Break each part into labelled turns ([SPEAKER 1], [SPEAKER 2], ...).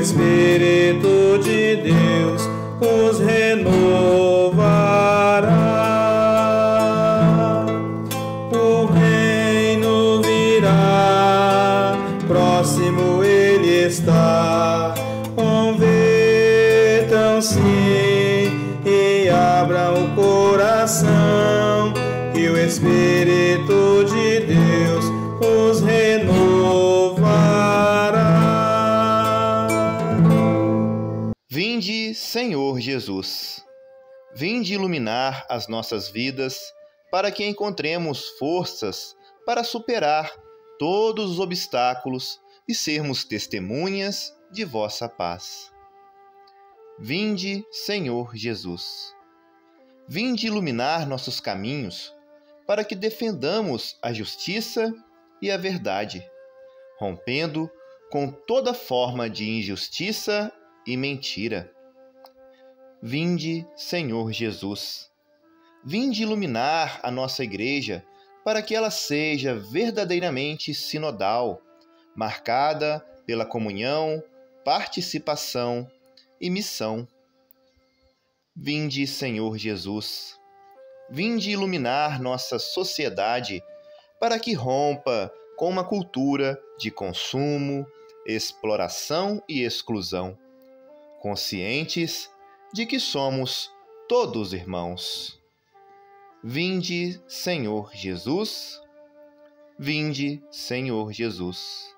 [SPEAKER 1] Espírito de Deus os renovará. O reino virá, próximo ele está. Convertam-se e abram o coração, que o Espírito de Deus os renovará.
[SPEAKER 2] Vinde, Senhor Jesus. Vinde iluminar as nossas vidas, para que encontremos forças para superar todos os obstáculos e sermos testemunhas de vossa paz. Vinde, Senhor Jesus. Vinde iluminar nossos caminhos, para que defendamos a justiça e a verdade, rompendo com toda forma de injustiça e mentira. Vinde, Senhor Jesus. Vinde iluminar a nossa igreja, para que ela seja verdadeiramente sinodal, marcada pela comunhão, participação e missão. Vinde, Senhor Jesus. Vinde iluminar nossa sociedade, para que rompa com uma cultura de consumo, exploração e exclusão, conscientes de que somos todos irmãos. Vinde, Senhor Jesus. Vinde, Senhor Jesus.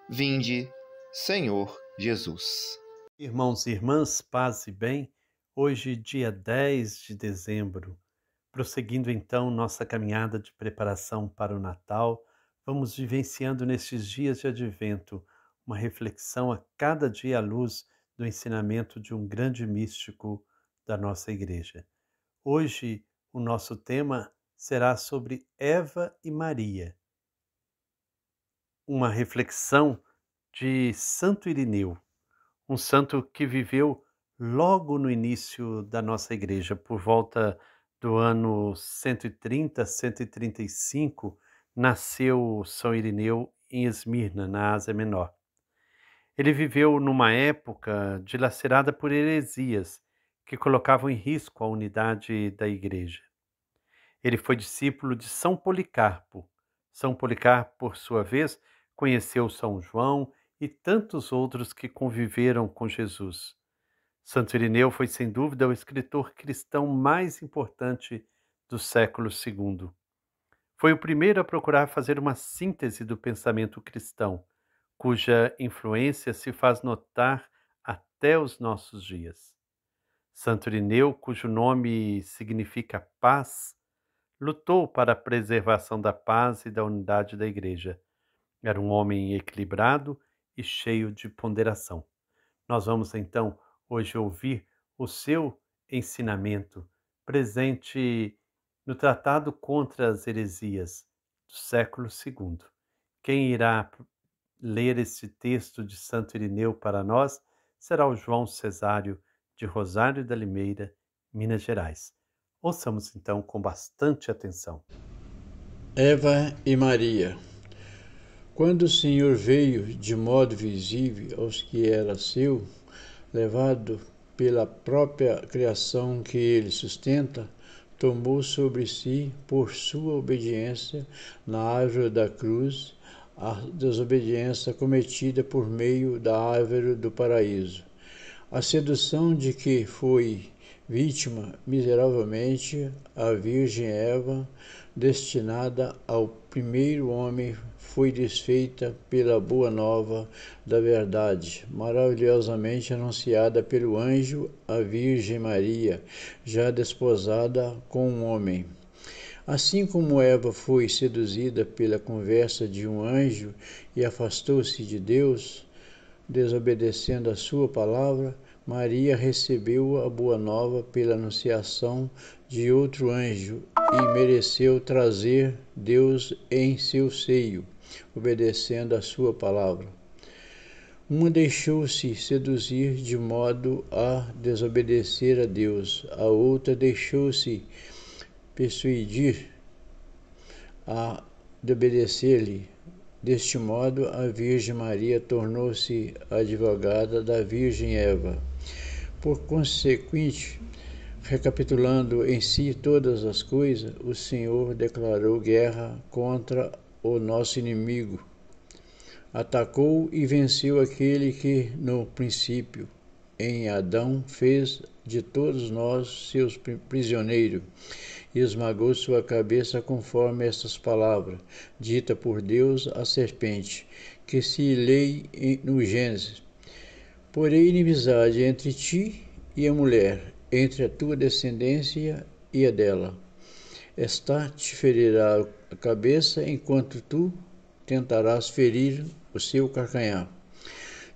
[SPEAKER 2] Vinde, Senhor Jesus.
[SPEAKER 3] Irmãos e irmãs, paz e bem, hoje, dia 10 de dezembro, prosseguindo então nossa caminhada de preparação para o Natal, vamos vivenciando nestes dias de advento uma reflexão a cada dia à luz do ensinamento de um grande místico da nossa igreja. Hoje, o nosso tema será sobre Eva e Maria. Uma reflexão de Santo Irineu, um santo que viveu logo no início da nossa igreja, por volta do ano 130, 135, nasceu São Irineu em Esmirna, na Ásia Menor. Ele viveu numa época dilacerada por heresias que colocavam em risco a unidade da igreja. Ele foi discípulo de São Policarpo. São Policarpo, por sua vez, conheceu São João e tantos outros que conviveram com Jesus. Santo Irineu foi, sem dúvida, o escritor cristão mais importante do século II. Foi o primeiro a procurar fazer uma síntese do pensamento cristão, cuja influência se faz notar até os nossos dias. Santo Irineu, cujo nome significa paz, lutou para a preservação da paz e da unidade da Igreja. Era um homem equilibrado e cheio de ponderação. Nós vamos então hoje ouvir o seu ensinamento presente no Tratado contra as Heresias do século II. Quem irá ler esse texto de Santo Irineu para nós será o João Cesário de Rosário da Limeira, Minas Gerais. Ouçamos então com bastante atenção.
[SPEAKER 4] Eva e Maria. Quando o Senhor veio de modo visível aos que era seu, levado pela própria criação que ele sustenta, tomou sobre si, por sua obediência na árvore da cruz, a desobediência cometida por meio da árvore do paraíso. A sedução de que foi vítima miseravelmente a Virgem Eva, destinada ao primeiro homem, foi desfeita pela boa nova da verdade, maravilhosamente anunciada pelo anjo à Virgem Maria, já desposada com um homem. Assim como Eva foi seduzida pela conversa de um anjo e afastou-se de Deus, desobedecendo a sua palavra, Maria recebeu a boa nova pela anunciação de outro anjo e mereceu trazer Deus em seu seio, obedecendo a sua palavra. Uma deixou-se seduzir de modo a desobedecer a Deus, a outra deixou-se persuadir a obedecer-lhe Deste modo, a Virgem Maria tornou-se advogada da Virgem Eva. Por consequente, recapitulando em si todas as coisas, o Senhor declarou guerra contra o nosso inimigo. Atacou e venceu aquele que, no princípio, em Adão, fez de todos nós seus prisioneiros e esmagou sua cabeça conforme estas palavras, dita por Deus à serpente, que se lê no Gênesis. Porém inimizade entre ti e a mulher, entre a tua descendência e a dela. Esta te ferirá a cabeça, enquanto tu tentarás ferir o seu calcanhar.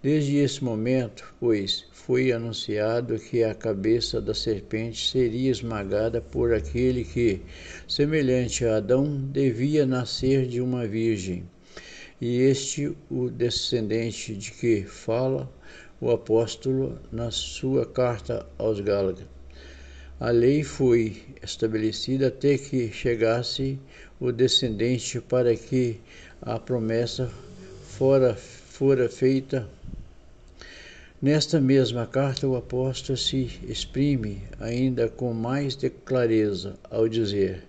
[SPEAKER 4] Desde esse momento, pois, foi anunciado que a cabeça da serpente seria esmagada por aquele que, semelhante a Adão, devia nascer de uma virgem. E este o descendente de que fala o apóstolo na sua carta aos Gálatas. A lei foi estabelecida até que chegasse o descendente para que a promessa fora feita. Nesta mesma carta, o apóstolo se exprime ainda com mais clareza ao dizer: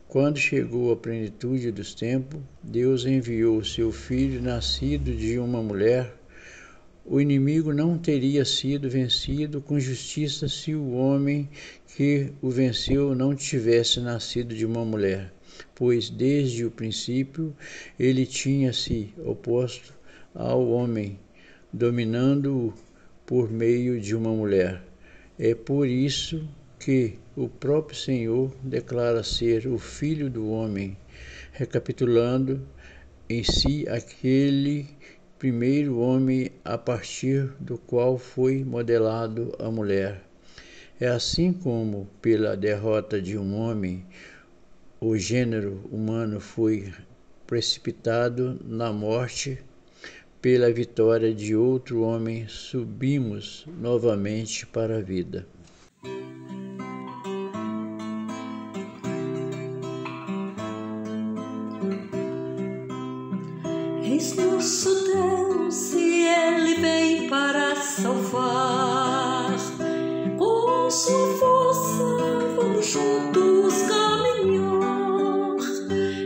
[SPEAKER 4] quando chegou a plenitude dos tempos, Deus enviou o seu Filho, nascido de uma mulher. O inimigo não teria sido vencido com justiça se o homem que o venceu não tivesse nascido de uma mulher, pois desde o princípio ele tinha se oposto ao homem, dominando-o por meio de uma mulher. É por isso que o próprio Senhor declara ser o Filho do homem, recapitulando em si aquele primeiro homem a partir do qual foi modelado a mulher. É assim como, pela derrota de um homem, o gênero humano foi precipitado na morte. Pela vitória de outro homem, subimos novamente para a vida.
[SPEAKER 5] Eis nosso Deus e Ele vem para salvar. Com sua força vamos juntos caminhar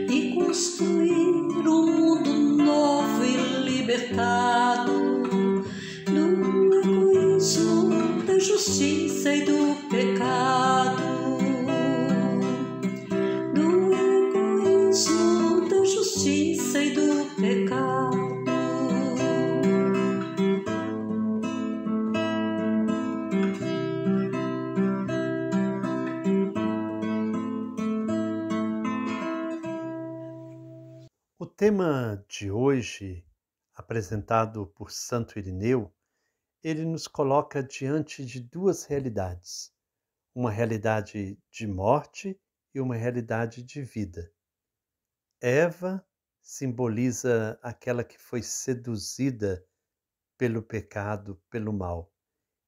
[SPEAKER 5] e construir um mundo novo e libertado do egoísmo, da justiça e do pecado. Do egoísmo, da justiça e do pecado.
[SPEAKER 3] O tema de hoje, apresentado por Santo Irineu, ele nos coloca diante de duas realidades, uma realidade de morte e uma realidade de vida. Eva simboliza aquela que foi seduzida pelo pecado, pelo mal,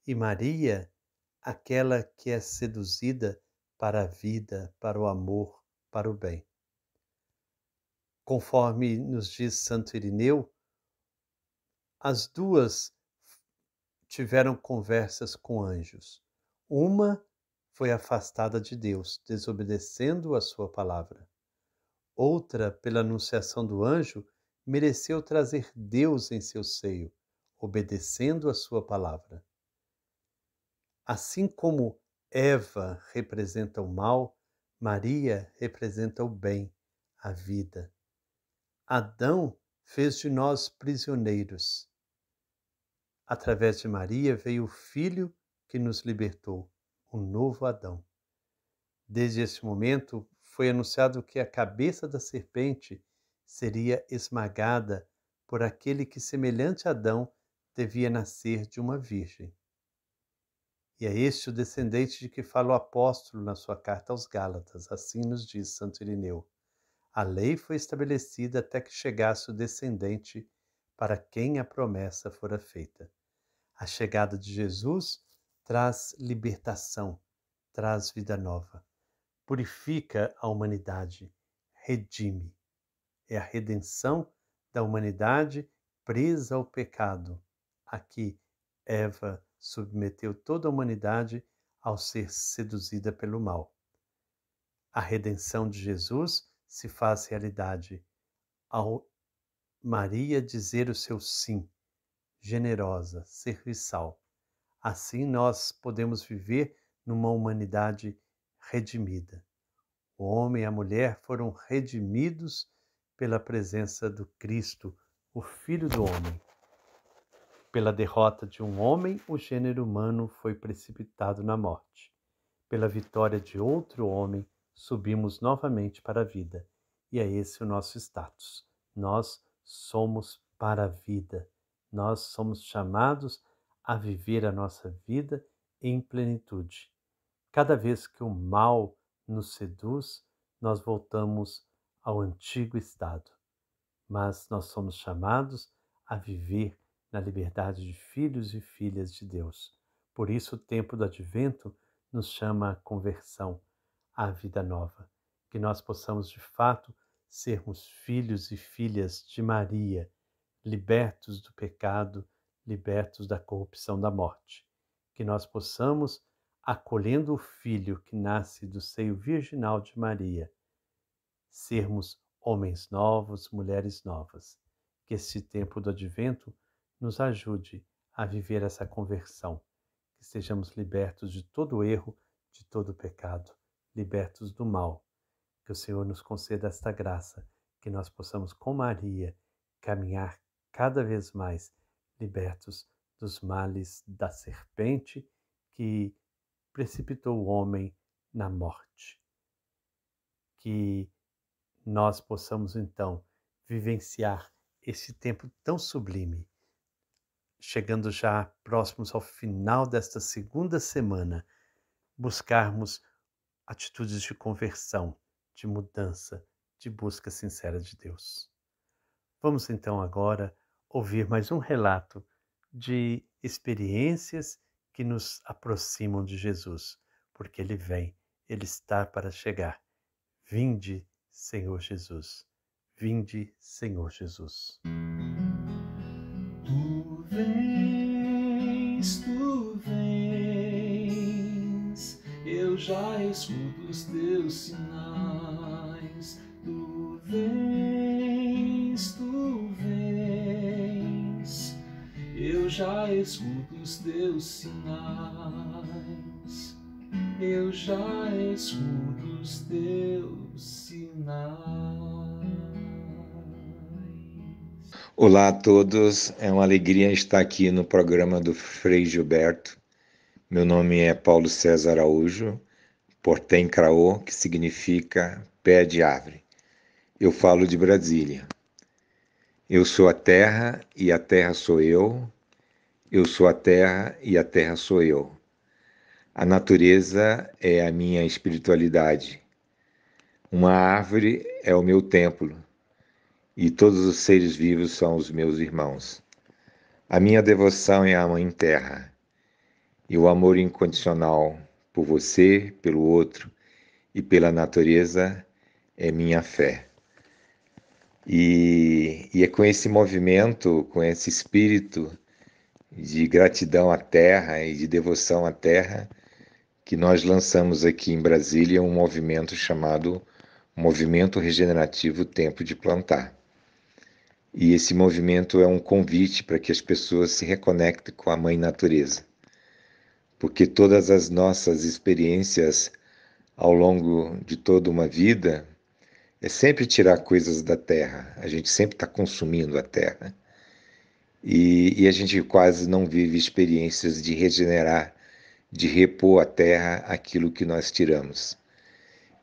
[SPEAKER 3] e Maria, aquela que é seduzida para a vida, para o amor, para o bem. Conforme nos diz Santo Irineu, as duas tiveram conversas com anjos. Uma foi afastada de Deus, desobedecendo a sua palavra. Outra, pela anunciação do anjo, mereceu trazer Deus em seu seio, obedecendo a sua palavra. Assim como Eva representa o mal, Maria representa o bem, a vida. Adão fez de nós prisioneiros. Através de Maria veio o Filho que nos libertou, o novo Adão. Desde esse momento foi anunciado que a cabeça da serpente seria esmagada por aquele que, semelhante a Adão, devia nascer de uma virgem. E é este o descendente de que fala o apóstolo na sua carta aos Gálatas, assim nos diz Santo Irineu. A lei foi estabelecida até que chegasse o descendente para quem a promessa fora feita. A chegada de Jesus traz libertação, traz vida nova, purifica a humanidade, redime. É a redenção da humanidade presa ao pecado. Aqui, Eva submeteu toda a humanidade ao ser seduzida pelo mal. A redenção de Jesus se faz realidade ao Maria dizer o seu sim, generosa, serviçal. Assim nós podemos viver numa humanidade redimida. O homem e a mulher foram redimidos pela presença do Cristo, o Filho do homem. Pela derrota de um homem, o gênero humano foi precipitado na morte. Pela vitória de outro homem, subimos novamente para a vida. E é esse o nosso status. Nós somos para a vida. Nós somos chamados a viver a nossa vida em plenitude. Cada vez que o mal nos seduz, nós voltamos ao antigo estado. Mas nós somos chamados a viver na liberdade de filhos e filhas de Deus. Por isso o tempo do Advento nos chama à conversão, à vida nova. Que nós possamos de fato sermos filhos e filhas de Maria, libertos do pecado, libertos da corrupção da morte. Que nós possamos, acolhendo o Filho que nasce do seio virginal de Maria, sermos homens novos, mulheres novas. Que este tempo do Advento nos ajude a viver essa conversão. Que sejamos libertos de todo erro, de todo pecado, libertos do mal. Que o Senhor nos conceda esta graça, que nós possamos, com Maria, caminhar cada vez mais libertos dos males da serpente que precipitou o homem na morte. Que nós possamos, então, vivenciar esse tempo tão sublime, chegando já próximos ao final desta segunda semana, buscarmos atitudes de conversão, de mudança, de busca sincera de Deus. Vamos então agora ouvir mais um relato de experiências que nos aproximam de Jesus, porque Ele vem, Ele está para chegar. Vinde, Senhor Jesus. Vinde, Senhor Jesus.
[SPEAKER 1] Tu vens, eu já escuto os teus sinais. Tu vens, eu já escuto os teus sinais. Eu já escuto os teus sinais.
[SPEAKER 6] Olá a todos, é uma alegria estar aqui no programa do Frei Gilberto. Meu nome é Paulo César Araújo, Portem Craô, que significa pé de árvore. Eu falo de Brasília. Eu sou a terra e a terra sou eu. Eu sou a terra e a terra sou eu. A natureza é a minha espiritualidade. Uma árvore é o meu templo. E todos os seres vivos são os meus irmãos. A minha devoção é a Mãe Terra, e o amor incondicional por você, pelo outro e pela natureza é minha fé. E é com esse movimento, com esse espírito de gratidão à Terra e de devoção à Terra, que nós lançamos aqui em Brasília um movimento chamado Movimento Regenerativo Tempo de Plantar. E esse movimento é um convite para que as pessoas se reconectem com a Mãe Natureza. Porque todas as nossas experiências ao longo de toda uma vida é sempre tirar coisas da terra. A gente sempre está consumindo a terra. E a gente quase não vive experiências de regenerar, de repor à terra aquilo que nós tiramos.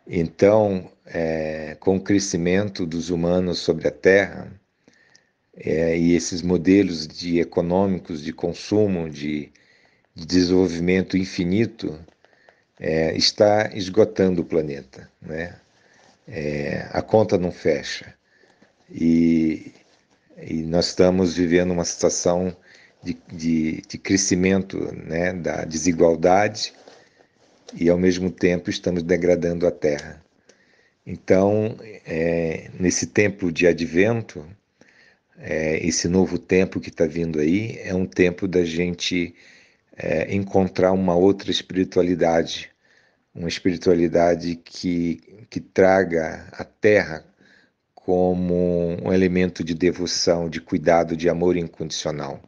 [SPEAKER 6] Então, com o crescimento dos humanos sobre a terra, e esses modelos econômicos de consumo, de desenvolvimento infinito, está esgotando o planeta, né? A conta não fecha. E nós estamos vivendo uma situação de crescimento, né, da desigualdade e, ao mesmo tempo, estamos degradando a Terra. Então, nesse tempo de advento, esse novo tempo que está vindo aí é um tempo da gente encontrar uma outra espiritualidade, uma espiritualidade que traga a terra como um elemento de devoção, de cuidado, de amor incondicional.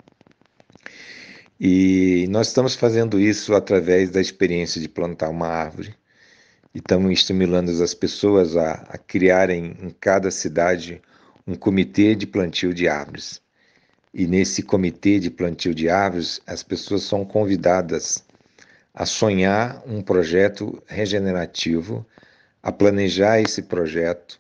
[SPEAKER 6] E nós estamos fazendo isso através da experiência de plantar uma árvore e estamos estimulando as pessoas a criarem em cada cidade um comitê de plantio de árvores. E nesse comitê de plantio de árvores, as pessoas são convidadas a sonhar um projeto regenerativo, a planejar esse projeto,